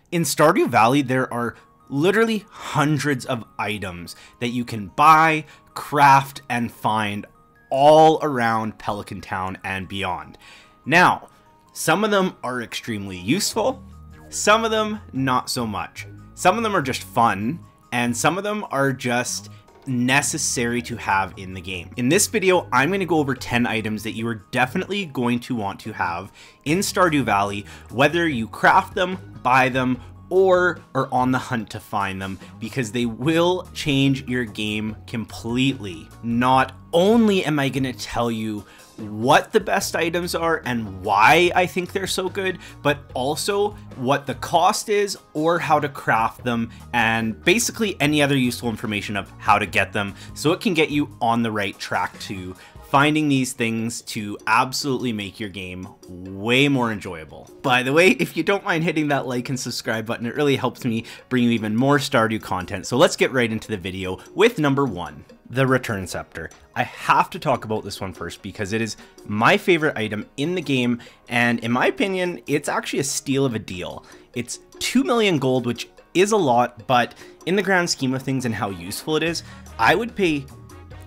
In Stardew Valley, there are literally hundreds of items that you can buy, craft, and find all around Pelican Town and beyond. Now, some of them are extremely useful, some of them not so much. Some of them are just fun, and some of them are just necessary to have in the game. In this video, I'm going to go over 10 items that you are definitely going to want to have in Stardew Valley, whether you craft them, buy them, or are on the hunt to find them, because they will change your game completely. Not only am I going to tell you what the best items are and why I think they're so good, but also what the cost is or how to craft them, and basically any other useful information of how to get them, so it can get you on the right track to finding these things to absolutely make your game way more enjoyable. By the way, if you don't mind hitting that like and subscribe button, it really helps me bring you even more Stardew content. So let's get right into the video with number 1. The Return Scepter. I have to talk about this one first because it is my favorite item in the game, and in my opinion, it's actually a steal of a deal. It's 2 million gold, which is a lot, but in the grand scheme of things and how useful it is, I would pay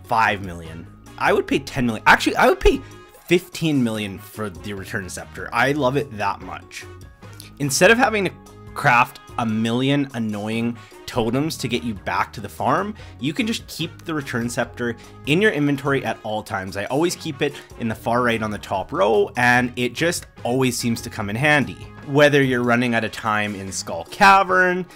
5 million. I would pay 10 million. Actually, I would pay 15 million for the Return Scepter. I love it that much. Instead of having to craft a million annoying totems to get you back to the farm, you can just keep the Return Scepter in your inventory at all times. I always keep it in the far right on the top row, and it just always seems to come in handy. Whether you're running out of time in Skull Cavern,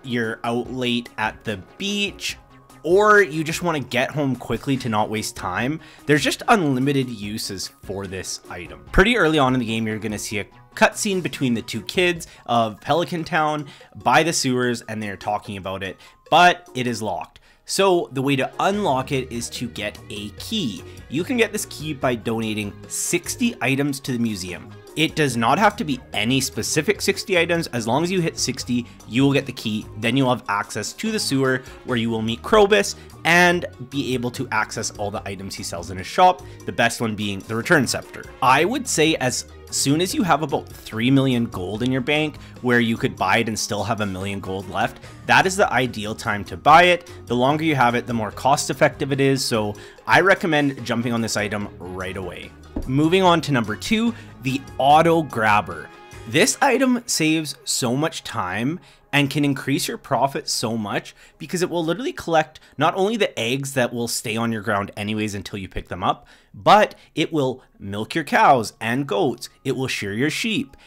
you're out late at the beach, or you just want to get home quickly to not waste time, there's just unlimited uses for this item. Pretty early on in the game, you're going to see a cutscene between the two kids of Pelican Town by the sewers, and they're talking about it, but it is locked. So the way to unlock it is to get a key. You can get this key by donating 60 items to the museum. It does not have to be any specific 60 items. As long as you hit 60, you will get the key. Then you'll have access to the sewer where you will meet Krobus and be able to access all the items he sells in his shop, the best one being the Return Scepter. I would say as soon as you have about 3 million gold in your bank, where you could buy it and still have 1 million gold left, that is the ideal time to buy it. The longer you have it, the more cost effective it is, so I recommend jumping on this item right away. Moving on to number 2, the Auto Grabber. This item saves so much time and can increase your profit so much because it will literally collect not only the eggs that will stay on your ground anyways until you pick them up, but it will milk your cows and goats, it will shear your sheep,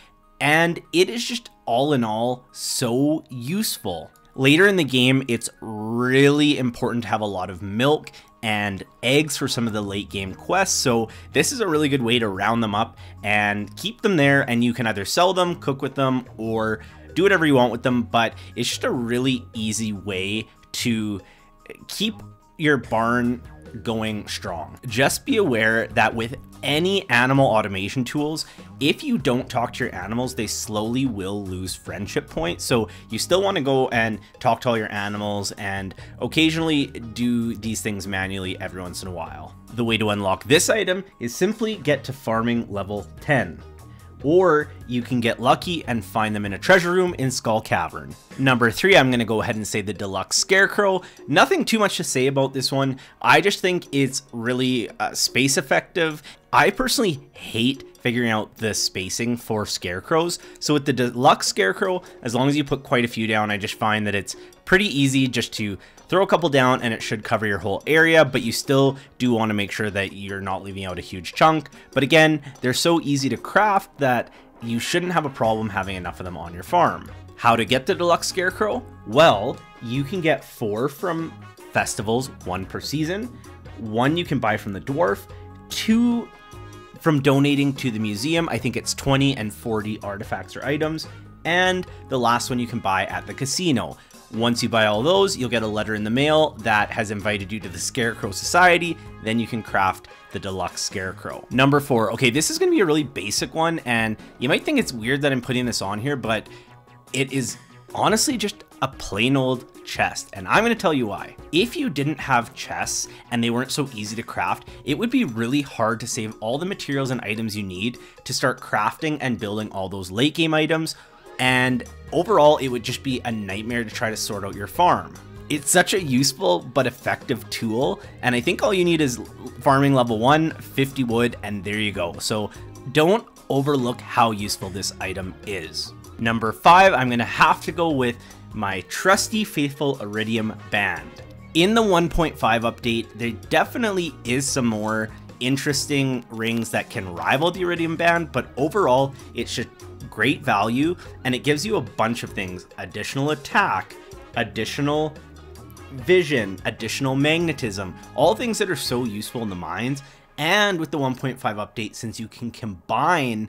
and it is just all in all so useful. Later in the game, it's really important to have a lot of milk and eggs for some of the late game quests, so this is a really good way to round them up and keep them there, and you can either sell them, cook with them, or do whatever you want with them, but it's just a really easy way to keep your barn going strong. Just be aware that with any animal automation tools, if you don't talk to your animals, they slowly will lose friendship points. So you still want to go and talk to all your animals and occasionally do these things manually every once in a while. The way to unlock this item is simply get to farming level 10. Or you can get lucky and find them in a treasure room in Skull Cavern. Number 3, I'm going to go ahead and say the Deluxe Scarecrow. Nothing too much to say about this one. I just think it's really space effective. I personally hate figuring out the spacing for scarecrows. So with the Deluxe Scarecrow, as long as you put quite a few down, I just find that it's pretty easy just to throw a couple down and it should cover your whole area, but you still do want to make sure that you're not leaving out a huge chunk. But again, they're so easy to craft that you shouldn't have a problem having enough of them on your farm. How to get the Deluxe Scarecrow? Well, you can get 4 from festivals, 1 per season, 1 you can buy from the dwarf, 2 from donating to the museum. I think it's 20 and 40 artifacts or items, and the last one you can buy at the casino. Once you buy all those, you'll get a letter in the mail that has invited you to the Scarecrow Society. Then you can craft the Deluxe Scarecrow. Number 4. Okay, this is going to be a really basic one, and you might think it's weird that I'm putting this on here, but it is honestly just a plain old chest, and I'm going to tell you why. If you didn't have chests and they weren't so easy to craft, it would be really hard to save all the materials and items you need to start crafting and building all those late game items, and overall it would just be a nightmare to try to sort out your farm. It's such a useful but effective tool, and I think all you need is farming level 1, 50 wood, and there you go. So don't overlook how useful this item is. Number 5, I'm gonna have to go with my trusty faithful Iridium Band. In the 1.5 update, there definitely is some more interesting rings that can rival the Iridium Band, but overall it's just great value, and it gives you a bunch of things: additional attack, additional vision, additional magnetism, all things that are so useful in the mines. And with the 1.5 update, since you can combine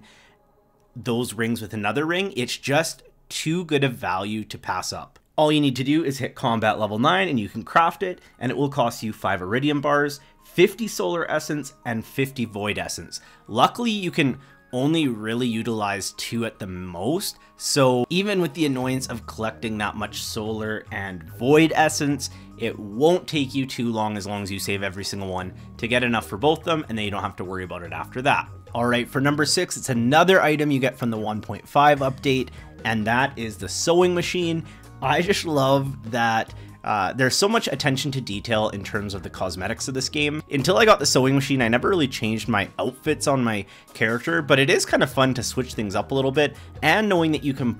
those rings with another ring, it's just too good of value to pass up. All you need to do is hit combat level 9 and you can craft it, and it will cost you 5 iridium bars, 50 solar essence, and 50 void essence. Luckily, you can only really utilize 2 at the most, so even with the annoyance of collecting that much solar and void essence, it won't take you too long as you save every single one to get enough for both of them, and then you don't have to worry about it after that. Alright, for number 6, it's another item you get from the 1.5 update, and that is the sewing machine. I just love that there's so much attention to detail in terms of the cosmetics of this game. Until I got the sewing machine, I never really changed my outfits on my character, but it is kind of fun to switch things up a little bit, and knowing that you can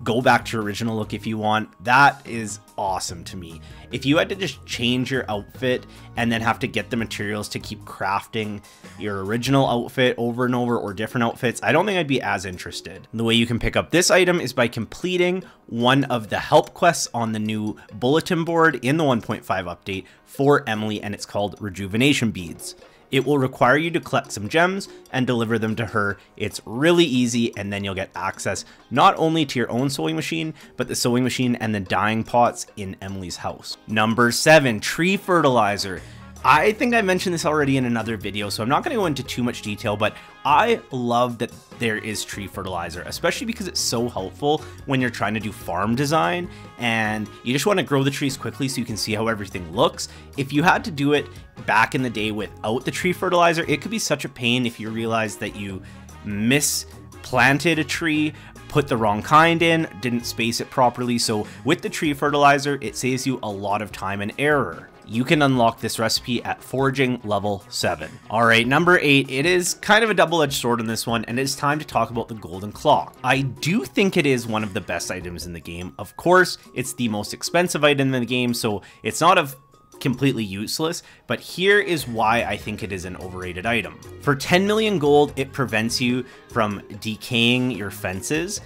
go back to your original look if you want, that is awesome to me. If you had to just change your outfit and then have to get the materials to keep crafting your original outfit over and over, or different outfits, I don't think I'd be as interested. The way you can pick up this item is by completing one of the help quests on the new bulletin board in the 1.5 update for Emily, and it's called Rejuvenation Beads. It will require you to collect some gems and deliver them to her. It's really easy, and then you'll get access not only to your own sewing machine, but the sewing machine and the dyeing pots in Emily's house. Number 7, tree fertilizer. I think I mentioned this already in another video, so I'm not going to go into too much detail, but I love that there is tree fertilizer, especially because it's so helpful when you're trying to do farm design and you just want to grow the trees quickly so you can see how everything looks. If you had to do it back in the day without the tree fertilizer, it could be such a pain if you realize that you misplanted a tree, put the wrong kind in, didn't space it properly. So with the tree fertilizer, it saves you a lot of time and error. You can unlock this recipe at foraging level 7. Alright, number 8, it is kind of a double-edged sword in this one, and it's time to talk about the golden clock. I do think it is one of the best items in the game. Of course, it's the most expensive item in the game, so it's not completely useless, but here is why I think it is an overrated item. For 10 million gold, it prevents you from decaying your fences,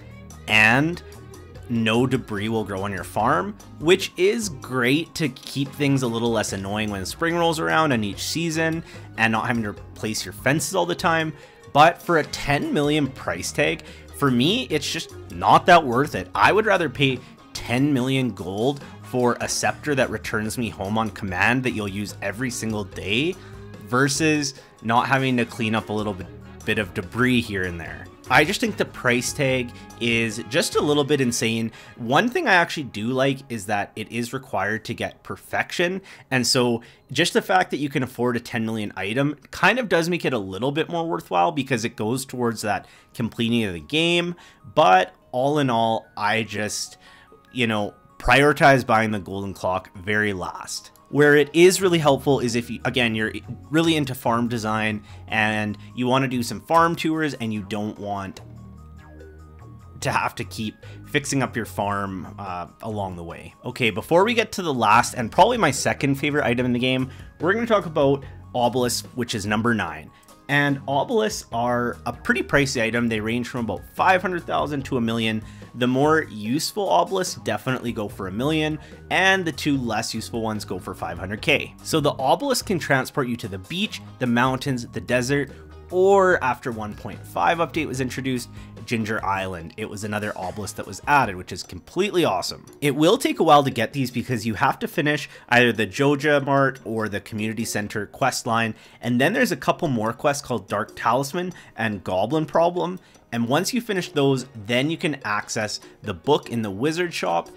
and no debris will grow on your farm, which is great to keep things a little less annoying when spring rolls around in each season and not having to replace your fences all the time. But for a 10 million price tag, for me, it's just not that worth it. I would rather pay 10 million gold for a scepter that returns me home on command that you'll use every single day versus not having to clean up a little bit of debris here and there. I just think the price tag is just a little bit insane. One thing I actually do like is that it is required to get perfection, and so just the fact that you can afford a 10 million item kind of does make it a little bit more worthwhile because it goes towards that completing of the game. But all in all, I just, prioritize buying the golden clock very last. Where it is really helpful is if, you're really into farm design and you want to do some farm tours and you don't want to have to keep fixing up your farm along the way. Okay, before we get to the last and probably my second favorite item in the game, we're going to talk about obelisks, which is number 9. And obelisks are a pretty pricey item. They range from about 500,000 to $1 million. The more useful obelisks definitely go for $1 million, and the 2 less useful ones go for 500k. So the obelisk can transport you to the beach, the mountains, the desert, or after 1.5 update was introduced, Ginger Island. It was another obelisk that was added, which is completely awesome. It will take a while to get these because you have to finish either the Joja Mart or the Community Center quest line, and then there's a couple more quests called Dark Talisman and Goblin Problem, and once you finish those, then you can access the book in the wizard shop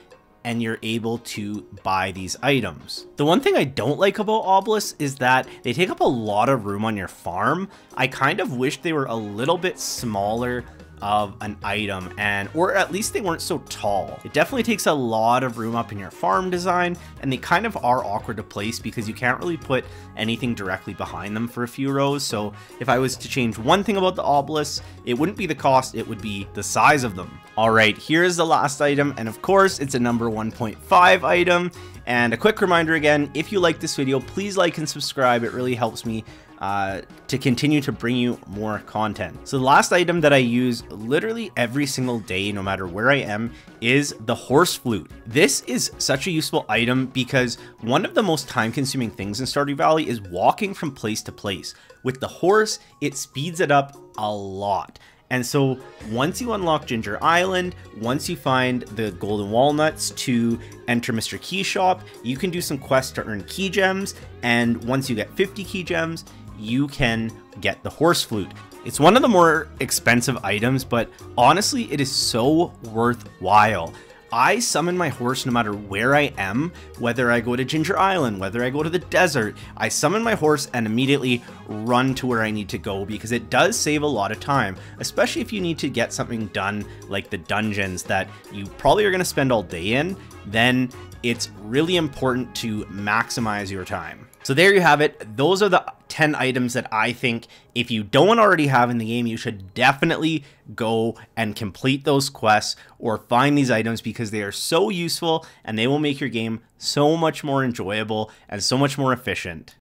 and you're able to buy these items. The one thing I don't like about obelisks is that they take up a lot of room on your farm. I kind of wish they were a little bit smaller of an item, or at least they weren't so tall. It definitely takes a lot of room up in your farm design, and they kind of are awkward to place because you can't really put anything directly behind them for a few rows. So if I was to change one thing about the obelisks, it wouldn't be the cost, it would be the size of them. All right, here's the last item, and of course it's a number 1.5 item. And a quick reminder again, if you like this video, please like and subscribe. It really helps me to continue to bring you more content. So the last item that I use literally every single day, no matter where I am, is the horse flute. This is such a useful item because one of the most time-consuming things in Stardew Valley is walking from place to place. With the horse, it speeds it up a lot. And so once you unlock Ginger Island, once you find the golden walnuts to enter Mr. Key Shop, you can do some quests to earn key gems. And once you get 50 key gems, you can get the horse flute. It's one of the more expensive items, but honestly, it is so worthwhile. I summon my horse no matter where I am, whether I go to Ginger Island, whether I go to the desert. I summon my horse and immediately run to where I need to go because it does save a lot of time, especially if you need to get something done like the dungeons that you probably are going to spend all day in. Then it's really important to maximize your time. So there you have it. Those are the 10 items that I think if you don't already have in the game, you should definitely go and complete those quests or find these items because they are so useful and they will make your game so much more enjoyable and so much more efficient.